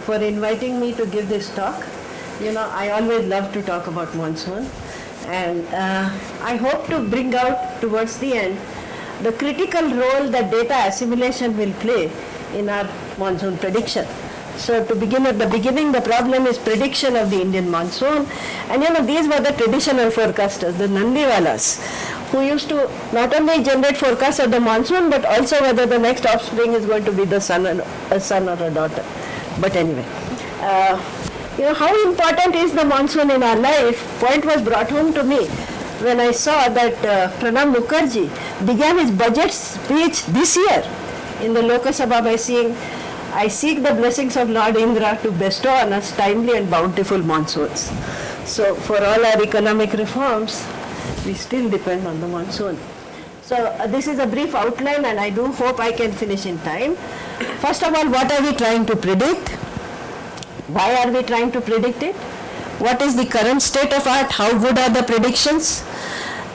for inviting me to give this talk. You know, I always love to talk about monsoon, and I hope to bring out towards the end the critical role that data assimilation will play in our monsoon prediction. So to begin at the beginning, the problem is prediction of the Indian monsoon. And you know, these were the traditional forecasters, the Nandiwalas, who used to not only generate forecasts of the monsoon, but also whether the next offspring is going to be the son or a daughter. But anyway, you know, how important is the monsoon in our life? Point was brought home to me when I saw that Pranab Mukherjee began his budget speech this year in the Lok Sabha by saying, I seek the blessings of Lord Indra to bestow on us timely and bountiful monsoons. So for all our economic reforms, we still depend on the monsoon. So this is a brief outline, and I do hope I can finish in time. First of all, what are we trying to predict? Why are we trying to predict it? What is the current state of art? How good are the predictions?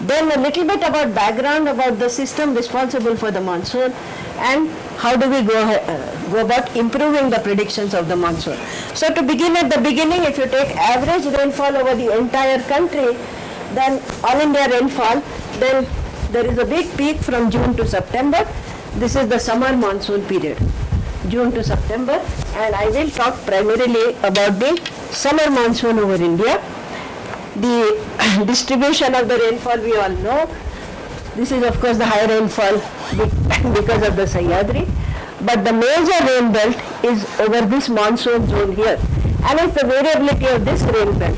Then a little bit about background about the system responsible for the monsoon, and how do we go about improving the predictions of the monsoon. So to begin at the beginning, if you take average rainfall over the entire country, then all India rainfall, then there is a big peak from June to September. This is the summer monsoon period, June to September, and I will talk primarily about the summer monsoon over India. The distribution of the rainfall we all know. This is of course the high rainfall because of the Sahyadri, but the major rain belt is over this monsoon zone here, and it's the variability of this rain belt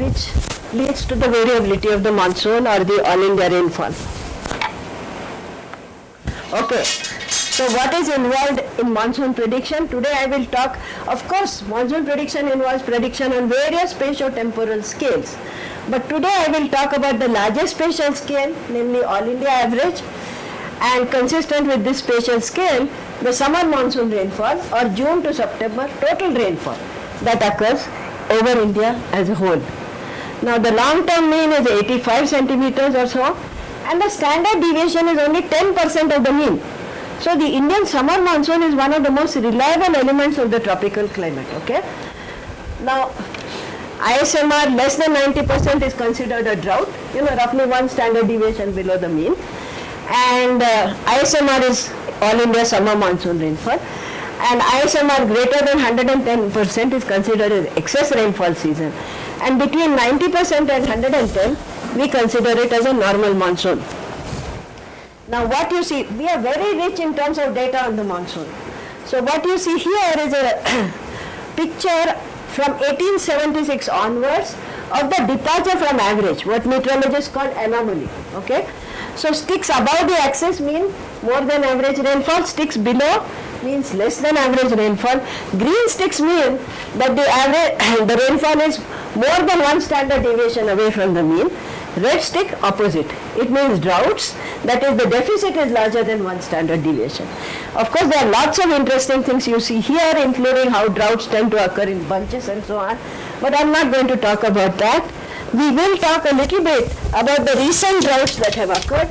which leads to the variability of the monsoon or the all India rainfall. Okay, so what is involved in monsoon prediction? Today I will talk, of course, monsoon prediction involves prediction on various spatio-temporal scales. But today I will talk about the largest spatial scale, namely all India average, and consistent with this spatial scale, the summer monsoon rainfall or June to September total rainfall that occurs over India as a whole. Now the long-term mean is 85 centimeters or so, and the standard deviation is only 10% of the mean. So the Indian summer monsoon is one of the most reliable elements of the tropical climate. Okay. Now ISMR less than 90% is considered a drought, you know, roughly one standard deviation below the mean, and ISMR is all India summer monsoon rainfall, and ISMR greater than 110% is considered as excess rainfall season, and between 90% and 110 we consider it as a normal monsoon. Now what you see, we are very rich in terms of data on the monsoon. So what you see here is a picture from 1876 onwards of the departure from average, what meteorologists call anomaly. Okay, so sticks above the axis mean more than average rainfall, sticks below means less than average rainfall. Green sticks mean that the average, the rainfall is more than one standard deviation away from the mean. Red stick opposite, it means droughts, that is the deficit is larger than one standard deviation. Of course there are lots of interesting things you see here, including how droughts tend to occur in bunches and so on, but I am not going to talk about that. We will talk a little bit about the recent droughts that have occurred.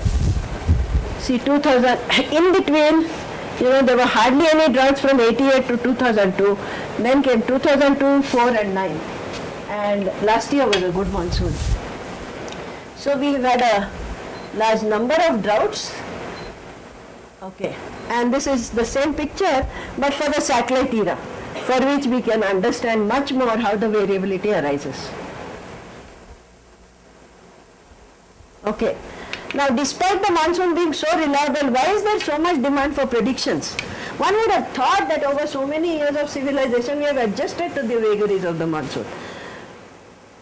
See 2000, in between, you know, there were hardly any droughts from 88 to 2002, then came 2002, 4 and 9, and last year was a good monsoon. So we have had a large number of droughts. Okay, and this is the same picture but for the satellite era, for which we can understand much more how the variability arises. Okay, now despite the monsoon being so reliable, why is there so much demand for predictions? One would have thought that over so many years of civilization we have adjusted to the vagaries of the monsoon.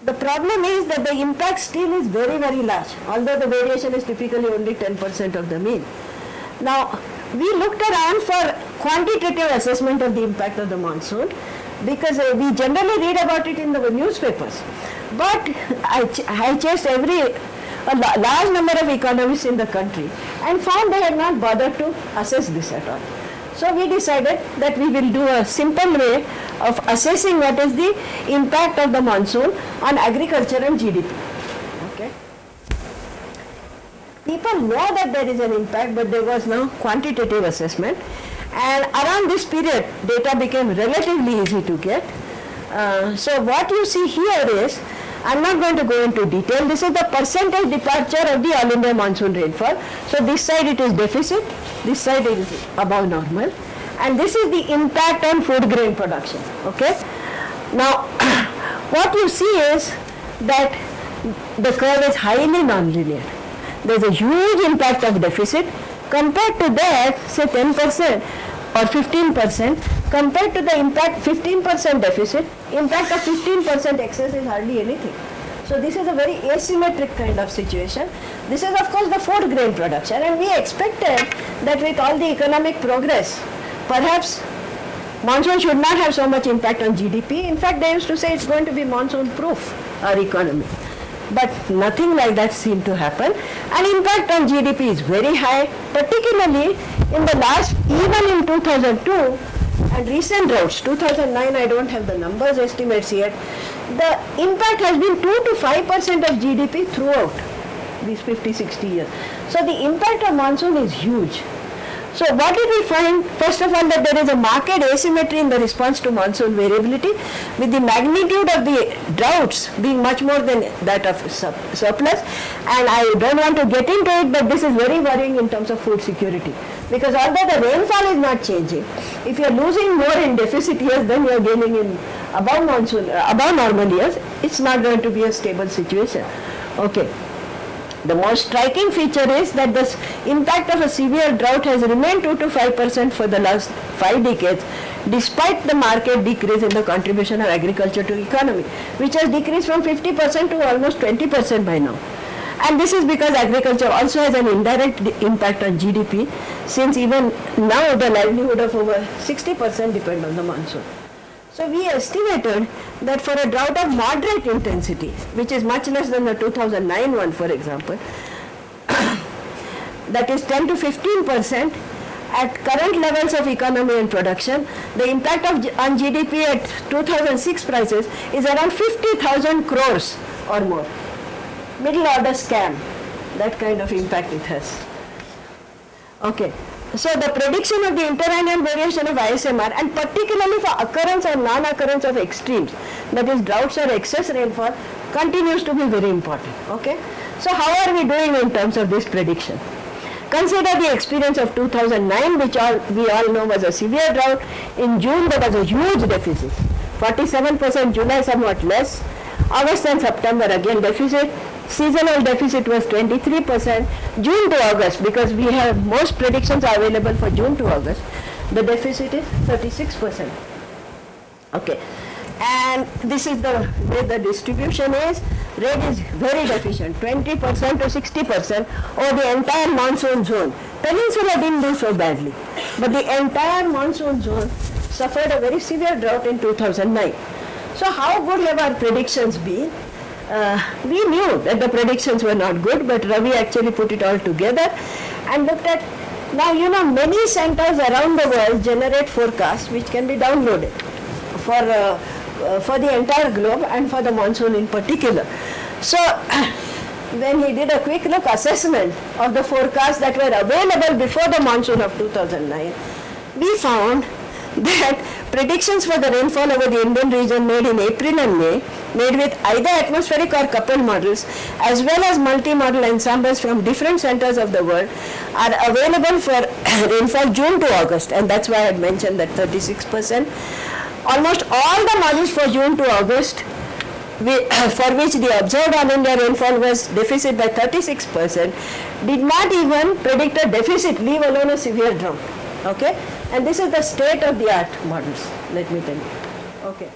The problem is that the impact still is very, very large, although the variation is typically only 10% of the mean. Now, we looked around for quantitative assessment of the impact of the monsoon because we generally read about it in the newspapers. But I chased a large number of economists in the country and found they had not bothered to assess this at all. So we decided that we will do a simple way of assessing what is the impact of the monsoon on agriculture and GDP. Okay. People know that there is an impact, but there was no quantitative assessment. And around this period, data became relatively easy to get. So what you see here is, I'm not going to go into detail, this is the percentage departure of the all India monsoon rainfall. So this side it is deficit, this side it is above normal, and this is the impact on food grain production. Okay. Now what you see is that the curve is highly nonlinear. There is a huge impact of deficit. Compared to that, say 10% or 15%, compared to the impact 15% deficit, impact of 15% excess is hardly anything. So this is a very asymmetric kind of situation. This is of course the food grain production, and we expected that with all the economic progress, perhaps monsoon should not have so much impact on GDP. In fact, they used to say it's going to be monsoon proof, our economy. But nothing like that seemed to happen. And impact on GDP is very high, particularly in the last, even in 2002 and recent droughts, 2009 I don't have the numbers estimates yet, the impact has been 2 to 5% of GDP throughout these 50-60 years. So the impact of monsoon is huge. So what did we find? First of all, that there is a marked asymmetry in the response to monsoon variability, with the magnitude of the droughts being much more than that of surplus. And I don't want to get into it, but this is very worrying in terms of food security. Because although the rainfall is not changing, if you are losing more in deficit years than you are gaining in above monsoon, above normal years, it's not going to be a stable situation. Okay. The most striking feature is that the impact of a severe drought has remained 2 to 5% for the last 5 decades, despite the marked decrease in the contribution of agriculture to economy, which has decreased from 50% to almost 20% by now. And this is because agriculture also has an indirect impact on GDP, since even now the livelihood of over 60% depend on the monsoon. So we estimated that for a drought of moderate intensity, which is much less than the 2009 one, for example, that is 10 to 15%, at current levels of economy and production, the impact on GDP at 2006 prices is around 50,000 crores or more. Middle order scam, that kind of impact it has. Okay. So the prediction of the interannual variation of ISMR, and particularly for occurrence or non-occurrence of extremes, that is droughts or excess rainfall, continues to be very important. Okay. So how are we doing in terms of this prediction? Consider the experience of 2009, which we all know was a severe drought. In June there was a huge deficit, 47%, July somewhat less, August and September again deficit. Seasonal deficit was 23%. June to August, because we have most predictions are available for June to August, the deficit is 36%. Okay, and this is the way the distribution is. Red is very deficient, 20% to 60% over the entire monsoon zone. Peninsula didn't do so badly, but the entire monsoon zone suffered a very severe drought in 2009. So how good have our predictions been? We knew that the predictions were not good, but Ravi actually put it all together and looked at, now you know many centers around the world generate forecasts which can be downloaded for the entire globe and for the monsoon in particular. So when he did a quick look assessment of the forecasts that were available before the monsoon of 2009, we found that predictions for the rainfall over the Indian region made in April and May, made with either atmospheric or coupled models, as well as multi-model ensembles from different centers of the world, are available for rainfall June to August, and that's why I had mentioned that 36%. Almost all the models for June to August, for which the observed all India rainfall was deficit by 36%, did not even predict a deficit, leave alone a severe drought. Okay, and this is the state of the art models, let me tell you. Okay,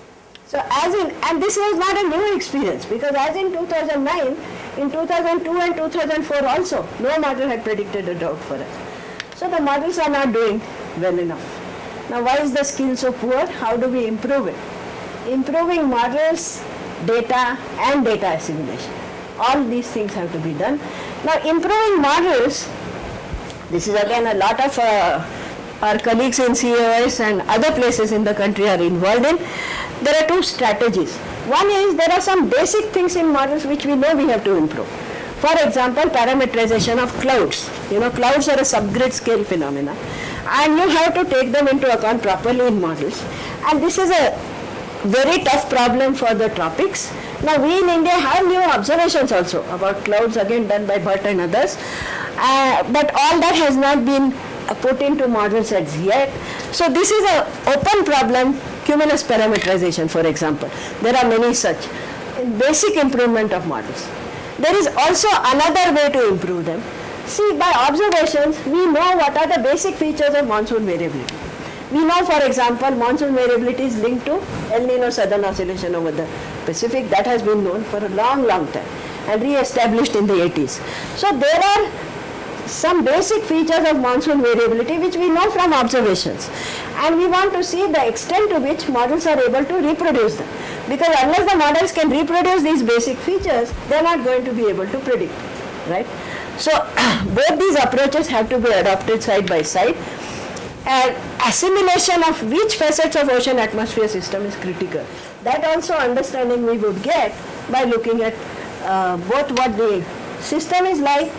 so and this was not a new experience, because as in 2009, in 2002 and 2004 also, no model had predicted a drought for us. So the models are not doing well enough. Now why is the skill so poor? How do we improve it? Improving models, data and data assimilation. All these things have to be done. Now improving models, this is again a lot of our colleagues in COS and other places in the country are involved in. There are two strategies. One is there are some basic things in models which we know we have to improve. For example, parameterization of clouds. You know, clouds are a subgrid scale phenomena. and you have to take them into account properly in models. And this is a very tough problem for the tropics. Now we in India have new observations also about clouds, again done by Bhatt and others, but all that has not been put into model sets yet. So this is an open problem, cumulus parameterization for example. There are many such basic improvement of models. There is also another way to improve them. See, by observations we know what are the basic features of monsoon variability. We know, for example, monsoon variability is linked to El Nino southern oscillation over the Pacific. That has been known for a long time and re-established in the 80s. So there are some basic features of monsoon variability which we know from observations, and we want to see the extent to which models are able to reproduce them, because unless the models can reproduce these basic features, they are not going to be able to predict, right? So both these approaches have to be adopted side by side, and assimilation of which facets of ocean atmosphere system is critical. That also understanding we would get by looking at both what the system is like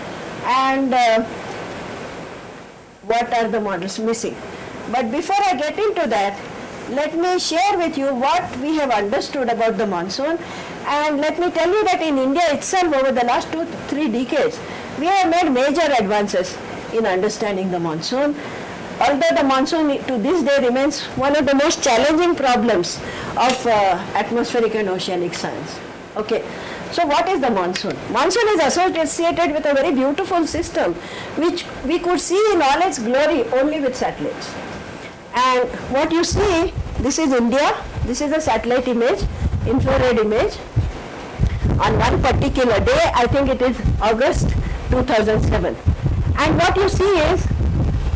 and what are the models missing. But before I get into that, let me share with you what we have understood about the monsoon, and let me tell you that in India itself over the last 2-3 decades we have made major advances in understanding the monsoon. Although the monsoon to this day remains one of the most challenging problems of atmospheric and oceanic science. Okay, so what is the monsoon? Monsoon is associated with a very beautiful system which we could see in all its glory only with satellites. And what you see, this is India, this is a satellite image, infrared image, on one particular day, I think it is August 2007. And what you see is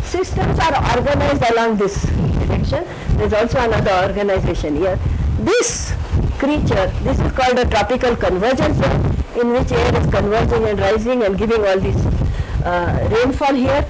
systems are organized along this direction. There is also another organization here. This creature, this is called a tropical convergence zone, in which air is converging and rising and giving all this rainfall here.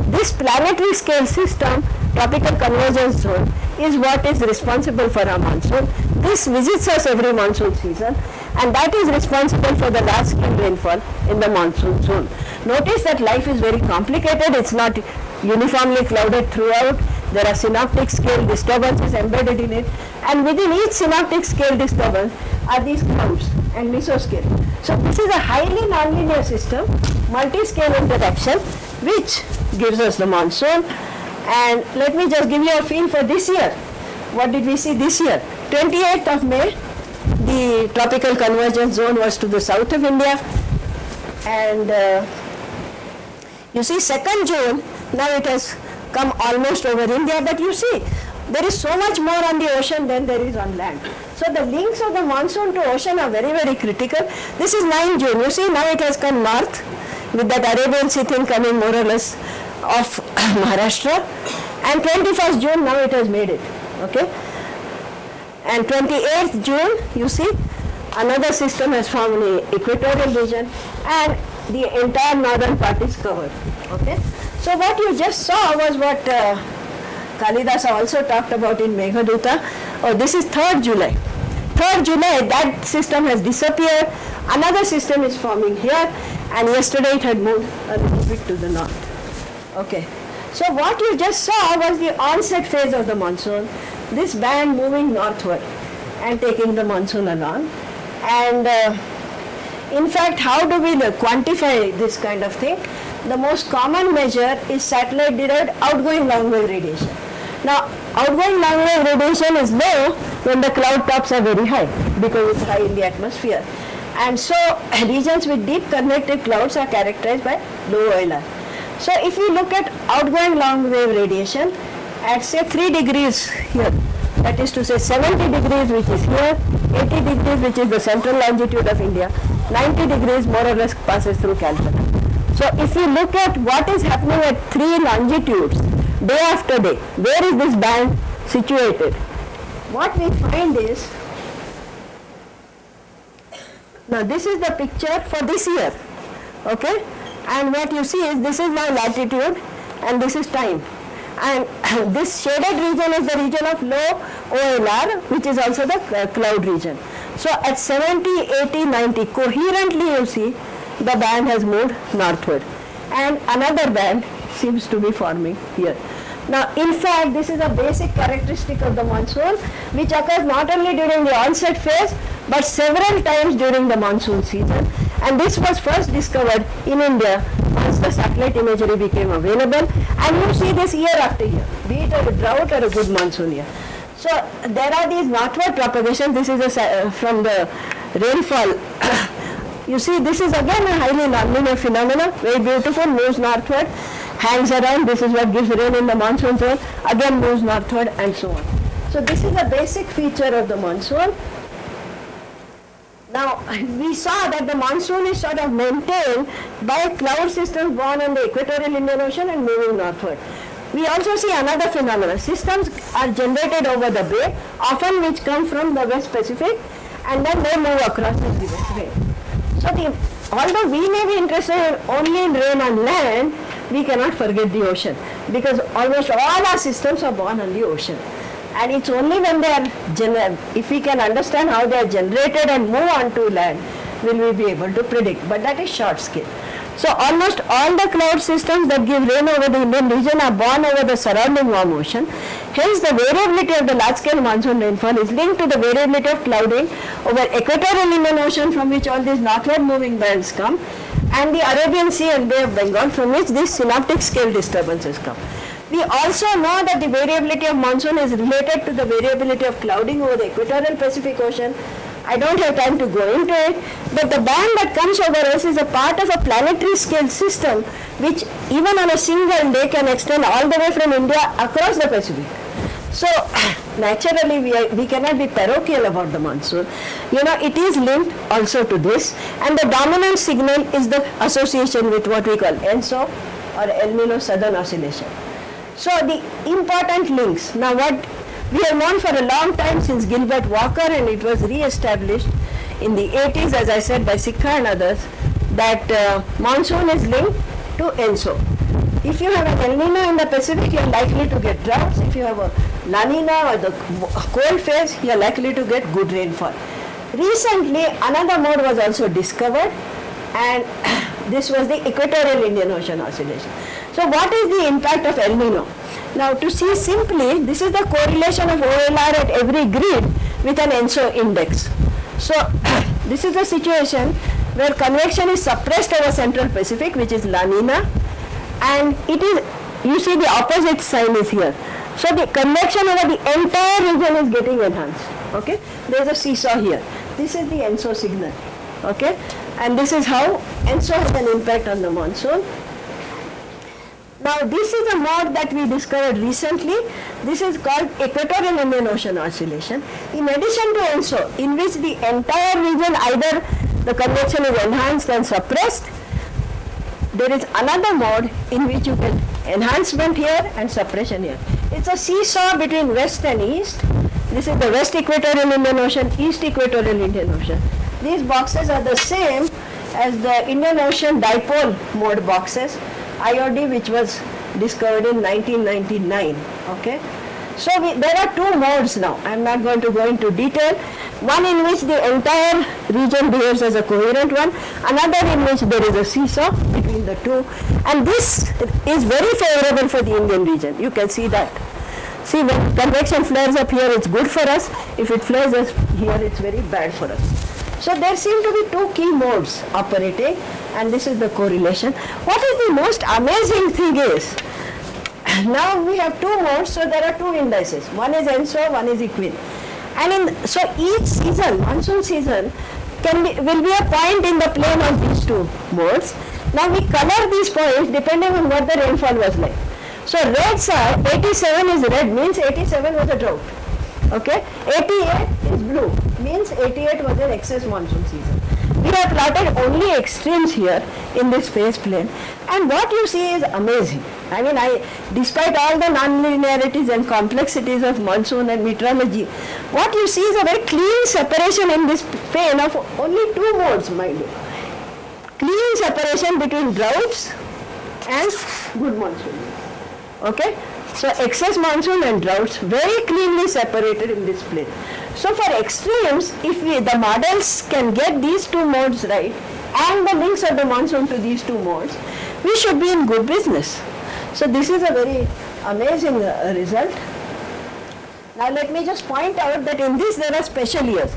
This planetary scale system, tropical convergence zone, is what is responsible for our monsoon. This visits us every monsoon season, and that is responsible for the large scale rainfall in the monsoon zone. Notice that life is very complicated. It's not uniformly clouded throughout. There are synoptic scale disturbances embedded in it, and within each synoptic scale disturbance are these clouds and mesoscale. So this is a highly nonlinear system, multi-scale interaction, which gives us the monsoon. And let me just give you a feel for this year. What did we see this year? 28th of May, the tropical convergence zone was to the south of India, and you see 2nd June, now it has come almost over India, but you see there is so much more on the ocean than there is on land. So the links of the monsoon to ocean are very critical. This is 9 June, you see now it has come north with that Arabian Sea thing coming more or less of Maharashtra, and 21st June now it has made it, okay. And 28th June, you see another system has formed in the equatorial region, and the entire northern part is covered, okay. So what you just saw was what Kalidasa also talked about in Meghaduta. Oh, this is 3rd July. 3rd July, that system has disappeared. Another system is forming here, and yesterday it had moved a little bit to the north. Okay. So what you just saw was the onset phase of the monsoon, this band moving northward and taking the monsoon along. And in fact, how do we quantify this kind of thing? The most common measure is satellite-derived outgoing long-wave radiation. Now, outgoing long-wave radiation is low when the cloud tops are very high because it's high in the atmosphere. And so, regions with deep convective clouds are characterized by low OLR. So, if we look at outgoing long-wave radiation at say 3 degrees here, that is to say 70 degrees which is here, 80 degrees which is the central longitude of India, 90 degrees more or less passes through Calcutta. So if you look at what is happening at 3 longitudes, day after day, where is this band situated? What we find is, now this is the picture for this year, okay? And what you see is this is my latitude and this is time. And this shaded region is the region of low OLR, which is also the cloud region. So at 70, 80, 90, coherently you see the band has moved northward. And another band seems to be forming here. Now, in fact, this is a basic characteristic of the monsoon, which occurs not only during the onset phase, but several times during the monsoon season. And this was first discovered in India once the satellite imagery became available. And you see this year after year, be it a drought or a good monsoon year. So there are these northward propagations. This is from the rainfall. You see, this is again a highly nonlinear phenomenon, very beautiful, moves northward, hangs around. This is what gives rain in the monsoon zone, again moves northward, and so on. So this is a basic feature of the monsoon. Now, we saw that the monsoon is sort of maintained by cloud systems born on the equatorial Indian Ocean and moving northward. We also see another phenomenon. Systems are generated over the bay, often which come from the West Pacific, and then they move across as the West Bay. So although we may be interested only in rain on land, we cannot forget the ocean, because almost all our systems are born on the ocean. And it's only when they are, if we can understand how they are generated and move onto land, will we be able to predict. But that is short scale. So almost all the cloud systems that give rain over the Indian region are born over the surrounding warm ocean. Hence, the variability of the large-scale monsoon rainfall is linked to the variability of clouding over equatorial Indian Ocean, from which all these northward moving bands come, and the Arabian Sea and Bay of Bengal, from which these synoptic scale disturbances come. We also know that the variability of monsoon is related to the variability of clouding over the equatorial Pacific Ocean. I don't have time to go into it, but the band that comes over us is a part of a planetary scale system, which even on a single day can extend all the way from India across the Pacific. So naturally we cannot be parochial about the monsoon. You know, it is linked also to this, and the dominant signal is the association with what we call ENSO or El Nino Southern Oscillation. So the important links. Now what we have known for a long time since Gilbert Walker, and it was re-established in the 80s, as I said, by Sikka and others, that monsoon is linked to ENSO. If you have an El Nino in the Pacific, you are likely to get droughts. If you have a La Nina or the cold phase, you are likely to get good rainfall. Recently, another mode was also discovered, and this was the equatorial Indian Ocean oscillation. So what is the impact of El Nino? Now, to see simply, this is the correlation of OLR at every grid with an ENSO index. So this is the situation where convection is suppressed over Central Pacific, which is La Nina, and it is, you see the opposite sign is here. So the convection over the entire region is getting enhanced. Okay, there is a seesaw here. This is the ENSO signal. Okay, and this is how ENSO has an impact on the monsoon. Now this is a mode that we discovered recently. This is called equatorial Indian Ocean oscillation. In addition to ENSO, in which the entire region either the convection is enhanced and suppressed, there is another mode in which you get enhancement here and suppression here. It's a seesaw between west and east. This is the west equatorial Indian Ocean, east equatorial Indian Ocean. These boxes are the same as the Indian Ocean dipole mode boxes, IOD, which was discovered in 1999. Okay, so there are two modes now. I am not going to go into detail. One in which the entire region behaves as a coherent one, another in which there is a seesaw between the two, and this is very favorable for the Indian region. You can see that. See, when convection flares up here, it's good for us. If it flares up here, it's very bad for us. So there seem to be two key modes operating, and this is the correlation. What is the most amazing thing is, now we have two modes, so there are two indices. One is ENSO, one is equin. And so each season, monsoon season, will be a point in the plane of these two modes. Now we color these points depending on what the rainfall was like. So reds are, 87 is red, means 87 was a drought. Okay, 88 is blue, means 88 was an excess monsoon season. We have plotted only extremes here in this phase plane, and what you see is amazing. I mean, despite all the non-linearities and complexities of monsoon and meteorology, what you see is a very clean separation in this plane of only two modes, mind you. Clean separation between droughts and good monsoon. Okay, so excess monsoon and droughts very cleanly separated in this plane. So for extremes, if the models can get these two modes right and the links of the monsoon to these two modes, we should be in good business. So this is a very amazing result. Now let me just point out that in this there are special years.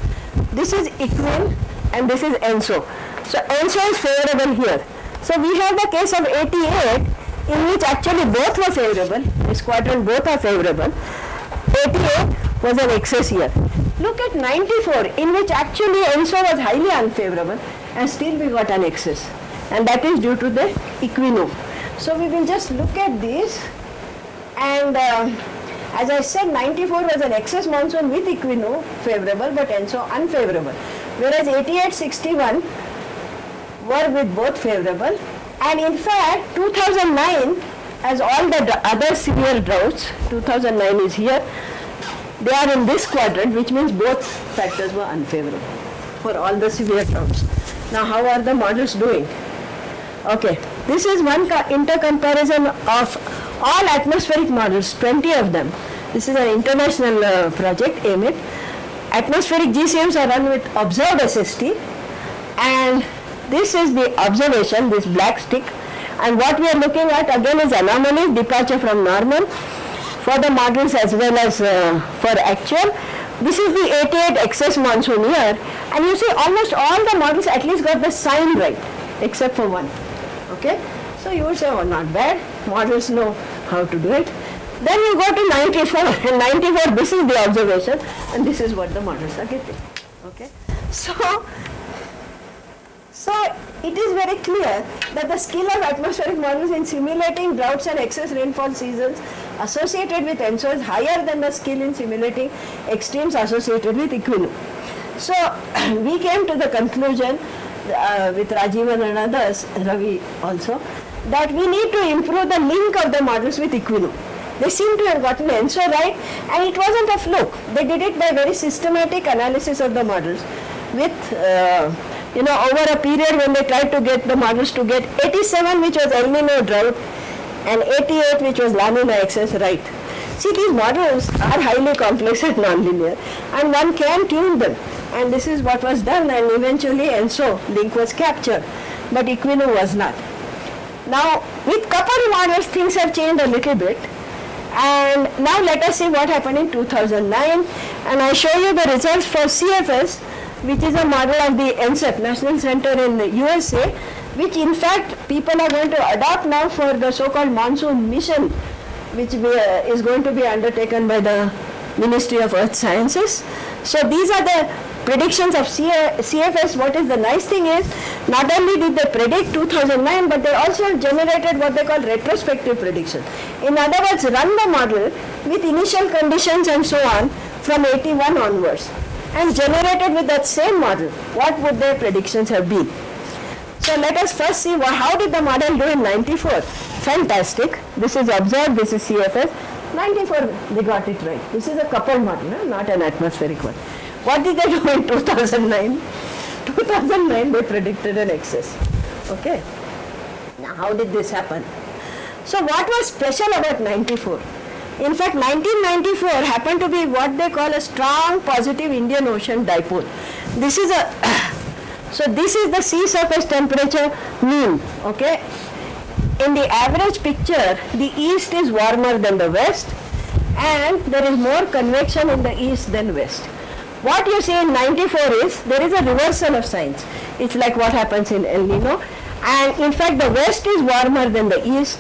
This is Equin and this is ENSO. So ENSO is favorable here. So we have the case of 88 in which actually both were favorable. This quadrant both are favorable. 88 was an excess year. Look at 94 in which actually ENSO was highly unfavorable and still we got an excess. And that is due to the Equino. So we will just look at this and as I said 94 was an excess monsoon with Equino favorable but ENSO unfavorable. Whereas 88, 61 were with both favorable, and in fact 2009, as all the other severe droughts, 2009 is here, they are in this quadrant, which means both factors were unfavorable for all the severe droughts. Now how are the models doing? Okay, this is one intercomparison of all atmospheric models, 20 of them. This is an international project, AMIT. Atmospheric GCMs are run with observed SST, and this is the observation, this black stick, and what we are looking at again is anomalies, departure from normal for the models as well as for actual. This is the 88 excess monsoon year, and you see almost all the models at least got the sign right except for one. Okay, so you would say, oh, not bad, models know how to do it. Then you go to 94, and 94 this is the observation and this is what the models are getting. Okay, so it is very clear that the skill of atmospheric models in simulating droughts and excess rainfall seasons associated with ENSO is higher than the skill in simulating extremes associated with Equino. So we came to the conclusion with Rajivan and others, Ravi also, that we need to improve the link of the models with Equino. They seem to have gotten ENSO right, and it wasn't a fluke. They did it by very systematic analysis of the models with over a period when they tried to get the models to get 87, which was El Nino drought, and 88, which was La Nina excess, right. See, these models are highly complex and nonlinear, and one can tune them. And this is what was done, and eventually ENSO link was captured, but Equino was not. Now, with coupled models, things have changed a little bit. And now let us see what happened in 2009, and I show you the results for CFS, which is a model of the NCEP, National Center in the USA, which in fact people are going to adopt now for the so-called monsoon mission, which is going to be undertaken by the Ministry of Earth Sciences. So these are the predictions of CFS. What is the nice thing is, not only did they predict 2009, but they also generated what they call retrospective prediction. In other words, run the model with initial conditions and so on from 81 onwards, and generated with that same model, what would their predictions have been. So let us first see how did the model do in 94. Fantastic. This is observed, this is CFS. 94, they got it right. This is a coupled model, not an atmospheric one. What did they do in 2009? 2009 they predicted an excess. Okay. Now how did this happen? So what was special about 94? In fact, 1994 happened to be what they call a strong positive Indian Ocean dipole. This is so this is the sea surface temperature mean. Okay. In the average picture, the east is warmer than the west, and there is more convection in the east than west. What you see in 94 is there is a reversal of signs. It's like what happens in El Nino, and in fact the west is warmer than the east,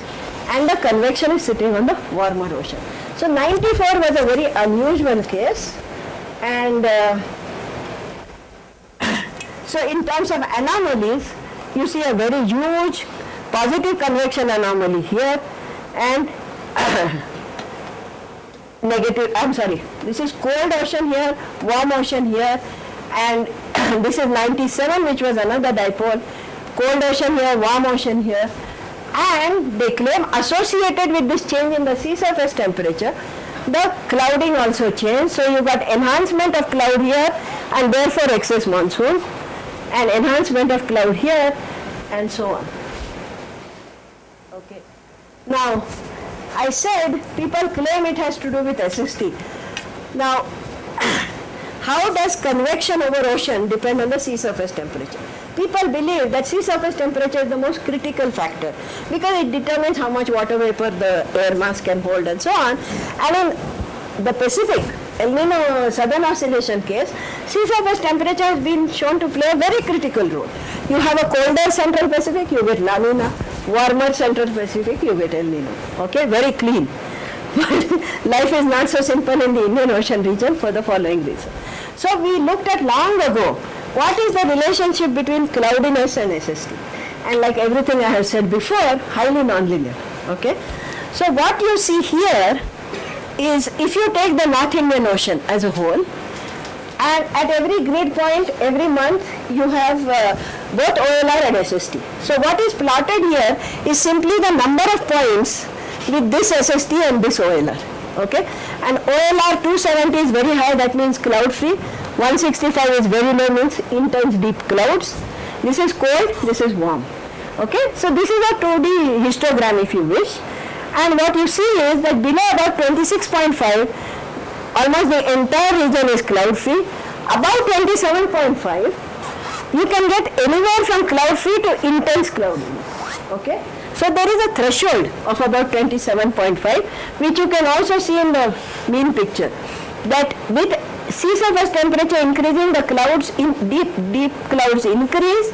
and the convection is sitting on the warmer ocean. So 94 was a very unusual case, and so in terms of anomalies, you see a very huge positive convection anomaly here, and this is cold ocean here, warm ocean here, and this is 97, which was another dipole, cold ocean here, warm ocean here, and they claim associated with this change in the sea surface temperature, the clouding also changed. So you got enhancement of cloud here, and therefore excess monsoon, and enhancement of cloud here, and so on. Okay. Now, I said people claim it has to do with SST. Now, how does convection over ocean depend on the sea surface temperature? People believe that sea surface temperature is the most critical factor because it determines how much water vapor the air mass can hold and so on. And in the Pacific, El Nino Southern Oscillation case, sea surface temperature has been shown to play a very critical role. You have a colder Central Pacific, you get La Nina. Warmer Central Pacific, you get El Nino. Okay, very clean. But life is not so simple in the Indian Ocean region for the following reason. So we looked at long ago, what is the relationship between cloudiness and SST? And like everything I have said before, highly nonlinear. Okay? So what you see here is if you take the North Indian Ocean as a whole, and at every grid point, every month, you have both OLR and SST. So what is plotted here is simply the number of points with this SST and this OLR. Okay? And OLR 270 is very high, that means cloud free. 165 is very low, means intense deep clouds. This is cold, this is warm. Okay? So this is a 2D histogram if you wish. And what you see is that below about 26.5, almost the entire region is cloud free. Above 27.5, you can get anywhere from cloud free to intense cloudiness. Okay? So there is a threshold of about 27.5, which you can also see in the mean picture, that with sea surface temperature increasing, the clouds in deep clouds increase,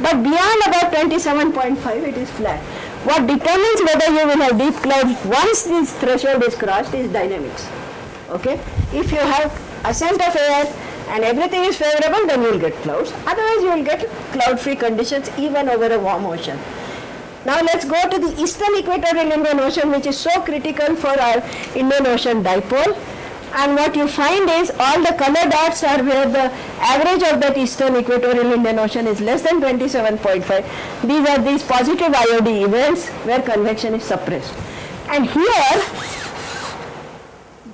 but beyond about 27.5 it is flat. What determines whether you will have deep clouds once this threshold is crossed is dynamics. Okay? If you have ascent of air and everything is favorable, then you will get clouds. Otherwise you will get cloud-free conditions even over a warm ocean. Now let's go to the eastern equatorial Indian Ocean, which is so critical for our Indian Ocean dipole. And what you find is all the color dots are where the average of that eastern equatorial Indian Ocean is less than 27.5. These are these positive IOD events where convection is suppressed. And here,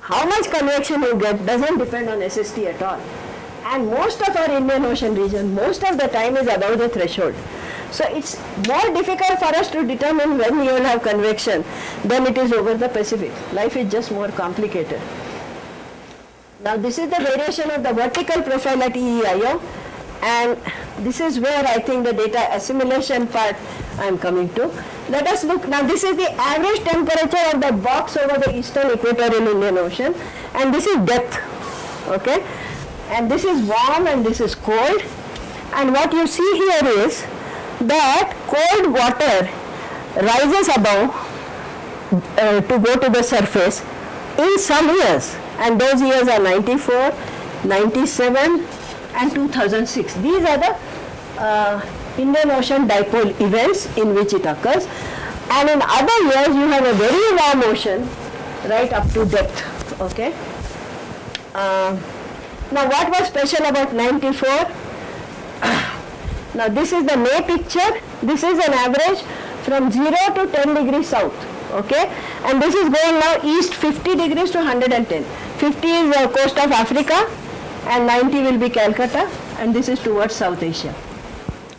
how much convection you get doesn't depend on SST at all. And most of our Indian Ocean region, most of the time is above the threshold. So it's more difficult for us to determine when we will have convection than it is over the Pacific. Life is just more complicated. Now this is the variation of the vertical profile at EEIO, and this is where I think the data assimilation part I am coming to. Let us look, now this is the average temperature of the box over the eastern equatorial Indian Ocean, and this is depth, okay? And this is warm and this is cold, and what you see here is that cold water rises above to go to the surface in some years. And those years are 94, 97 and 2006. These are the Indian Ocean dipole events in which it occurs. And in other years you have a very warm ocean right up to depth. Okay. Now what was special about 94? Now this is the May picture. This is an average from 0 to 10 degrees south. Okay, and this is going now east 50 degrees to 110. 50 is the coast of Africa and 90 will be Calcutta, and this is towards South Asia,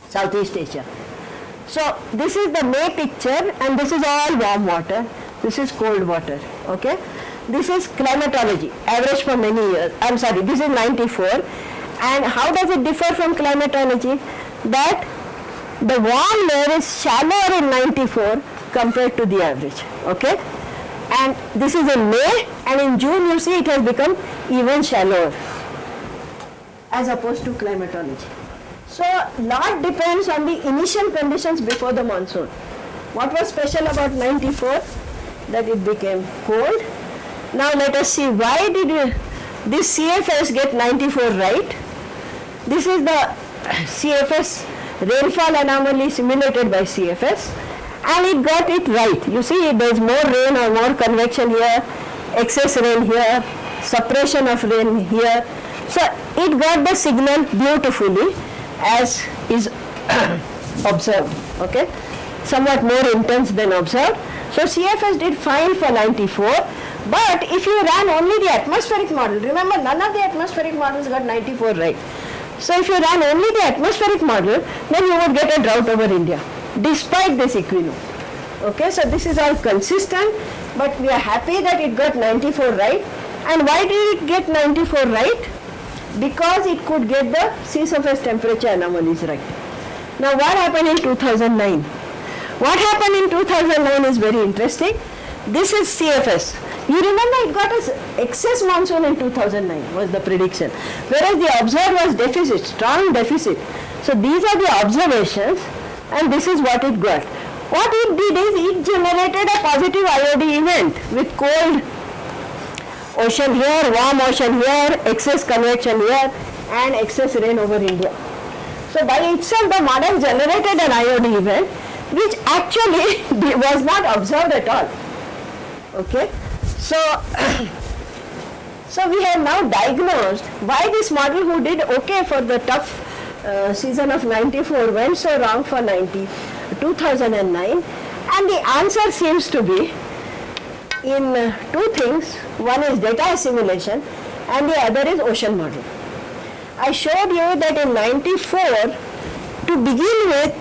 Southeast Asia. So this is the May picture, and this is all warm water, this is cold water. Okay, this is climatology, average for many years. I'm sorry, this is 94. And how does it differ from climatology? That the warm layer is shallower in 94 compared to the average. Okay, and this is in May, and in June you see it has become even shallower as opposed to climatology. So lot depends on the initial conditions before the monsoon. What was special about 94? That it became cold. Now let us see, why did this CFS get 94 right? This is the CFS rainfall anomaly simulated by CFS, and it got it right. You see, there is more rain or more convection here, excess rain here, suppression of rain here. So it got the signal beautifully as is observed. Okay, somewhat more intense than observed. So CFS did fine for 94, but if you ran only the atmospheric model, remember none of the atmospheric models got 94 right. So if you ran only the atmospheric model, then you would get a drought over India, despite this equinox. Okay, so this is all consistent, but we are happy that it got 94 right. And why did it get 94 right? because it could get the sea surface temperature anomalies right. Now what happened in 2009? What happened in 2009 is very interesting. This is CFS. You remember it got us excess monsoon in 2009 was the prediction, whereas the observed was deficit, strong deficit. So these are the observations and this is what it got. What it did is it generated a positive IOD event with cold ocean here, warm ocean here, excess convection here and excess rain over India. So by itself the model generated an IOD event which actually was not observed at all. Okay, so so we have now diagnosed why this model who did okay for the tough season of 94 went so wrong for 2009, and the answer seems to be in two things. One is data assimilation and the other is ocean model. I showed you that in 94, to begin with,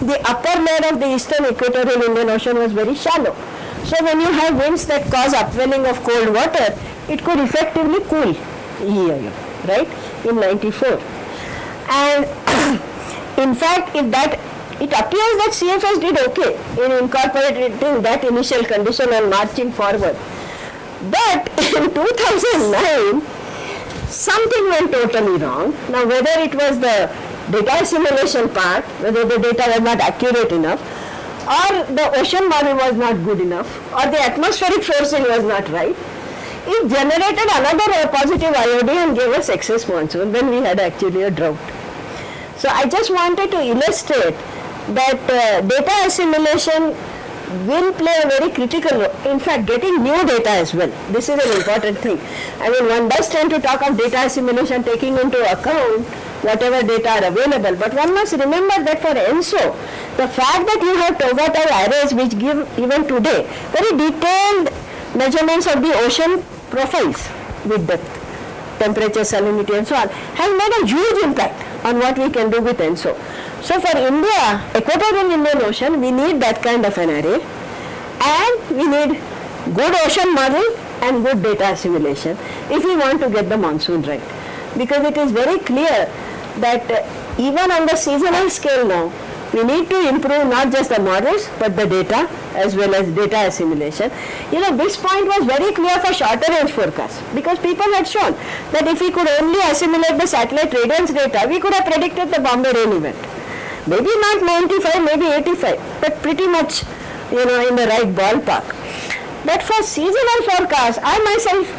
the upper layer of the eastern equatorial Indian Ocean was very shallow. So when you have winds that cause upwelling of cold water, it could effectively cool here, right, in 94. And in fact, it appears that CFS did okay in incorporating that initial condition and marching forward. But in 2009, something went totally wrong. Now whether it was the data assimilation part, whether the data was not accurate enough, or the ocean model was not good enough, or the atmospheric forcing was not right, it generated another positive IOD and gave us excess monsoon when we had actually a drought. So I just wanted to illustrate that data assimilation will play a very critical role. In fact, getting new data as well. This is an important thing. I mean, one does tend to talk of data assimilation taking into account whatever data are available, but one must remember that for ENSO, the fact that you have TOGA-TOW arrays which give even today very detailed measurements of the ocean profiles with depth, temperature, salinity and so on, has made a huge impact on what we can do with ENSO. So for India, Equatorial Indian Ocean, we need that kind of an array, and we need good ocean model and good data assimilation if we want to get the monsoon right. Because it is very clear that even on the seasonal scale now, we need to improve not just the models but the data as well as data assimilation. You know, this point was very clear for shorter range forecasts because people had shown that if we could only assimilate the satellite radiance data, we could have predicted the Bombay rain event. Maybe not 95, maybe 85, but pretty much, you know, in the right ballpark. But for seasonal forecasts, I myself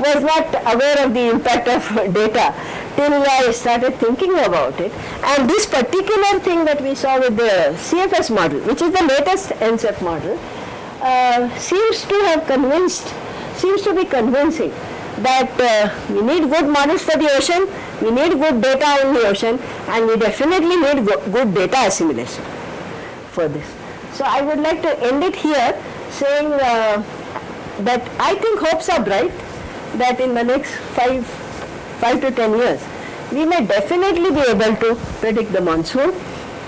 was not aware of the impact of data till I started thinking about it. And this particular thing that we saw with the CFS model, which is the latest NCEP model, seems to be convincing that we need good models for the ocean, we need good data in the ocean, and we definitely need good data assimilation for this. So I would like to end it here saying that I think hopes are bright that in the next 5 to 10 years, we may definitely be able to predict the monsoon.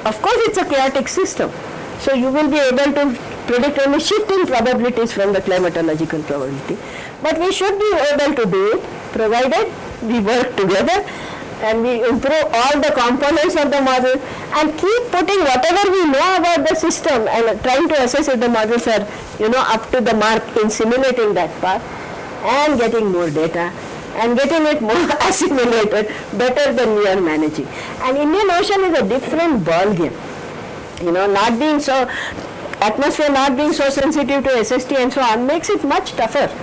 Of course, it's a chaotic system, so you will be able to predict only shifting probabilities from the climatological probability. But we should be able to do it, provided we work together and we improve all the components of the model and keep putting whatever we know about the system and trying to assess if the models are, you know, up to the mark in simulating that part and getting more data and getting it more assimilated better than we are managing. And Indian Ocean is a different ball game. You know, not being so, atmosphere not being so sensitive to SST and so on makes it much tougher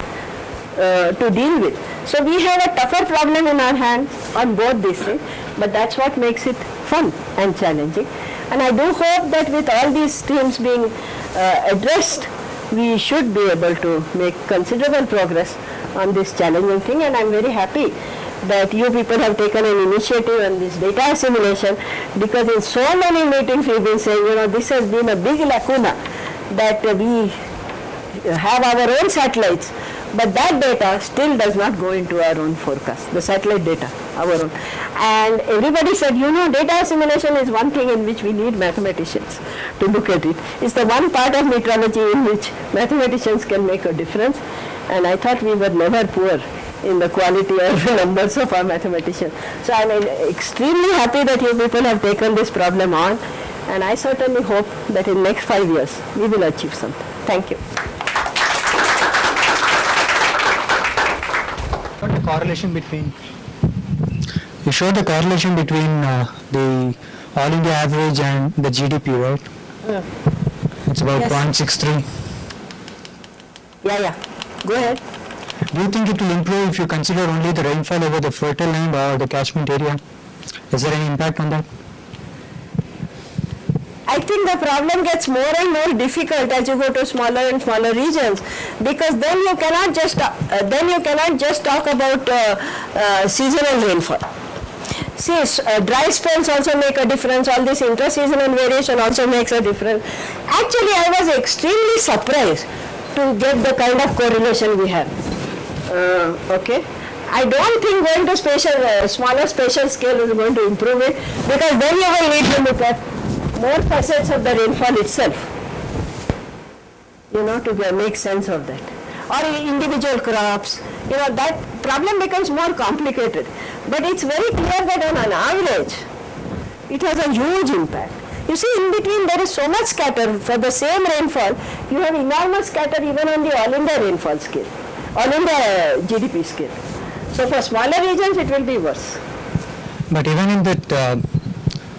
to deal with. So we have a tougher problem in our hands on both these things, but that's what makes it fun and challenging. And I do hope that with all these themes being addressed, we should be able to make considerable progress on this challenging thing, and I'm very happy that you people have taken an initiative on this data assimilation, because in so many meetings we've been saying, you know, this has been a big lacuna, that we have our own satellites, but that data still does not go into our own forecast, the satellite data, our own. And everybody said, you know, data assimilation is one thing in which we need mathematicians to look at it. It's the one part of meteorology in which mathematicians can make a difference, and I thought we were never poor in the quality of numbers of our mathematicians. So I'm extremely happy that you people have taken this problem on, and I certainly hope that in next 5 years we will achieve something. Thank you. What the correlation between? You showed the correlation between the all India average and the GDP, right? It's about Yes. 0.63. Yeah. Go ahead. Do you think it will improve if you consider only the rainfall over the fertile land or the catchment area? Is there any impact on that? I think the problem gets more and more difficult as you go to smaller and smaller regions, because then you cannot just talk about seasonal rainfall. See, dry spells also make a difference. All this inter-seasonal variation also makes a difference. Actually, I was extremely surprised to get the kind of correlation we have. Okay. I don't think going to smaller spatial scale is going to improve it, because then you will need to look at more facets of the rainfall itself, to make sense of that. Or individual crops, that problem becomes more complicated. But it's very clear that on an average, it has a huge impact. You see, in between there is so much scatter. For the same rainfall, you have enormous scatter even on the all India rainfall scale, all India GDP scale. So for smaller regions, it will be worse. But even in that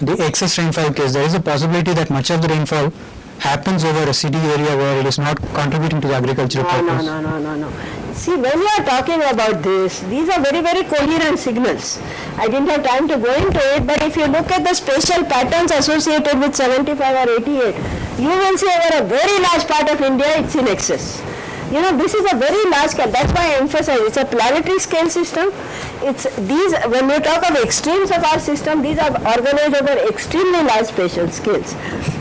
the excess rainfall case, there is a possibility that much of the rainfall happens over a city area where it is not contributing to the agricultural purpose. No. See, when you are talking about this, these are very, very coherent signals. I didn't have time to go into it, but if you look at the spatial patterns associated with 75 or 88, you will see over a very large part of India, it's in excess. This is a very large scale. That's why I emphasize it's a planetary scale system. When you talk of extremes of our system, these are organized over extremely large spatial scales.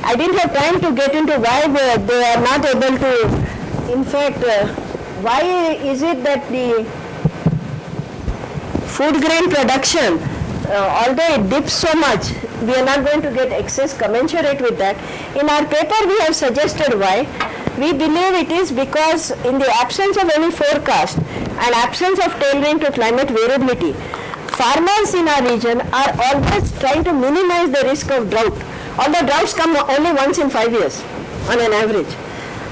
I didn't have time to get into why they are not able to, in fact, why is it that the food grain production, although it dips so much, we are not going to get excess commensurate with that. In our paper, we have suggested why. We believe it is because in the absence of any forecast and absence of tailwind to climate variability, farmers in our region are always trying to minimize the risk of drought, although droughts come only once in 5 years on an average.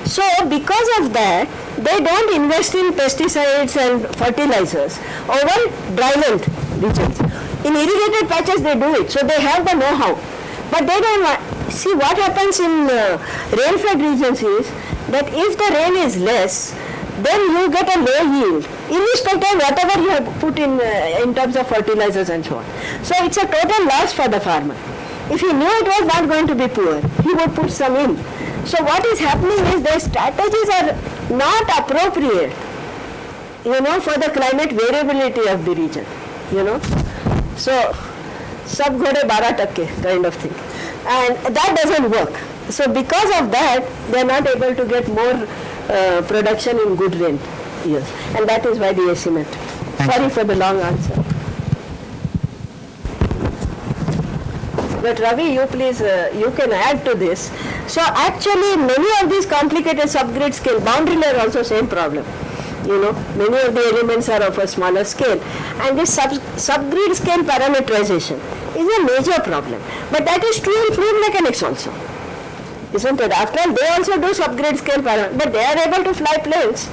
So because of that, they don't invest in pesticides and fertilizers over dryland regions. In irrigated patches they do it, so they have the know-how. But they don't want. See, what happens in rain-fed regions is that if the rain is less, then you get a low yield, irrespective of whatever you have put in terms of fertilizers and so on. So it's a total loss for the farmer. If he knew it was not going to be poor, he would put some in. So what is happening is the strategies are not appropriate, for the climate variability of the region, So, sab ghode 12 takke kind of thing. And that doesn't work. So because of that, they are not able to get more production in good rain years. And that is why the asymmetry. Sorry for the long answer. But Ravi, you please, you can add to this. So actually many of these complicated subgrid scale, boundary layer also same problem. Many of the elements are of a smaller scale. And this subgrid scale parameterization is a major problem. But that is true in fluid mechanics also. Isn't it? After all, they also do subgrid scale parameters, but they are able to fly planes.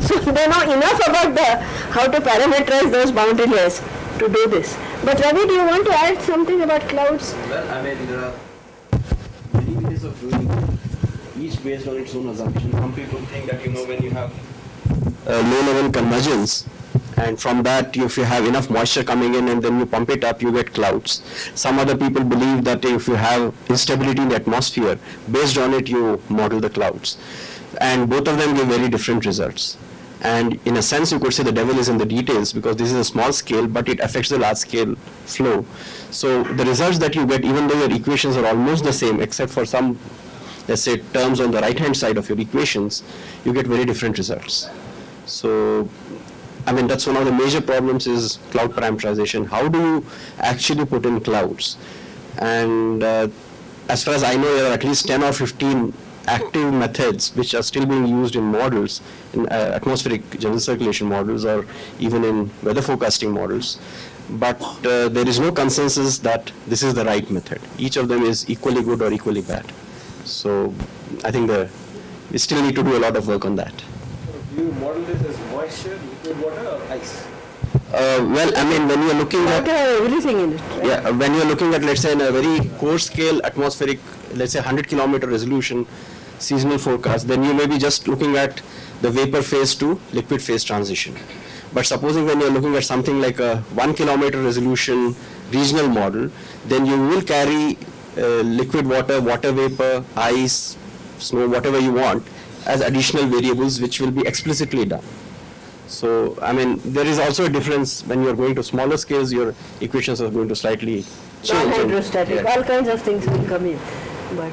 So they know enough about how to parameterize those boundary layers to do this. But Ravi, do you want to add something about clouds? Well, there are many ways of doing it, each based on its own assumption. Some people think that, when you have low-level convergence, and from that, if you have enough moisture coming in and then you pump it up, you get clouds. Some other people believe that if you have instability in the atmosphere, based on it, you model the clouds. And both of them give very different results. And in a sense, you could say the devil is in the details, because this is a small scale, but it affects the large scale flow. So the results that you get, even though your equations are almost the same, except for some, let's say, terms on the right-hand side of your equations, you get very different results. So, that's one of the major problems is cloud parameterization. How do you actually put in clouds? And as far as I know, there are at least 10 or 15 active methods which are still being used in models, in atmospheric general circulation models or even in weather forecasting models. But there is no consensus that this is the right method. Each of them is equally good or equally bad. So I think we still need to do a lot of work on that. Do you model this as moisture, liquid water, or ice? Well, I mean, when you are looking Water, at everything in it. Right? yeah, when you are looking at, let's say, in a very coarse scale atmospheric, let's say 100-kilometer resolution seasonal forecast, then you may be just looking at the vapor phase to liquid phase transition. But supposing when you are looking at something like a 1-kilometer resolution regional model, then you will carry liquid water, water vapor, ice, snow, whatever you want as additional variables which will be explicitly done. So, I mean, there is also a difference when you are going to smaller scales, your equations are going to slightly change. Non-hydrostatic, Yeah. all kinds of things will come in. But